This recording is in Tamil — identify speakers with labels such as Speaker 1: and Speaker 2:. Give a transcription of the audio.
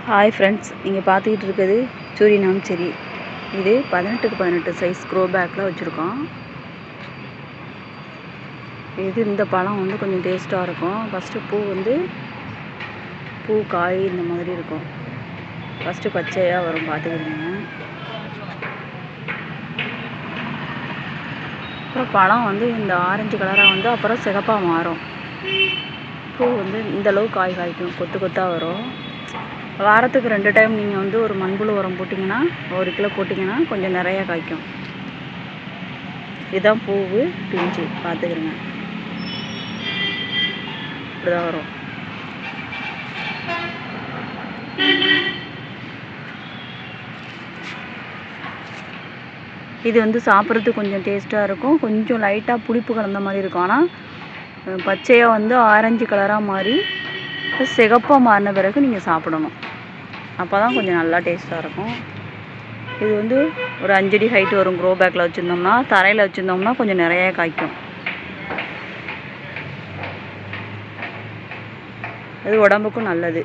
Speaker 1: ஹாய் ஃப்ரெண்ட்ஸ், நீங்கள் பார்த்துக்கிட்டு இருக்கிறது சூரினாம் செரி. இது 18க்கு 18 சைஸ் க்ரோ பேக்கில் வச்சுருக்கோம். இந்த பழம் வந்து கொஞ்சம் டேஸ்ட்டாக இருக்கும். ஃபஸ்ட்டு பூ காய் இந்த மாதிரி இருக்கும். ஃபஸ்ட்டு பச்சையாக வரும், பார்த்துக்கிடுங்க. அப்புறம் பழம் வந்து இந்த ஆரஞ்சு கலராக வந்து அப்புறம் சிகப்பாக மாறும். பூ வந்து இந்தளவு காய் காய்க்கும், கொத்து கொத்தாக வரும். வாரத்துக்கு 2 டைம் நீங்கள் வந்து ஒரு மண்புழு உரம் போட்டிங்கன்னா, 1 கிலோ போட்டிங்கன்னா கொஞ்சம் நிறையா காய்க்கும். இதுதான் பூவு பிஞ்சு, பார்த்துக்கிறேங்க. இப்படிதான் வரும். இது வந்து சாப்பிட்றதுக்கு கொஞ்சம் டேஸ்ட்டாக இருக்கும். கொஞ்சம் லைட்டாக புளிப்பு கலந்த மாதிரி இருக்கும். ஆனால் பச்சையாக வந்து ஆரஞ்சு கலராக மாறி சிகப்பாக மாறின பிறகு நீங்கள் சாப்பிடணும். அப்போ தான் கொஞ்சம் நல்லா டேஸ்ட்டாக இருக்கும். இது வந்து ஒரு 5 அடி ஹைட்டு வரும். க்ரோ பேக்கில் வச்சுருந்தோம்னா, தரையில் வச்சுருந்தோம்னா கொஞ்சம் நிறையா காய்க்கும். இது உடம்புக்கும் நல்லது.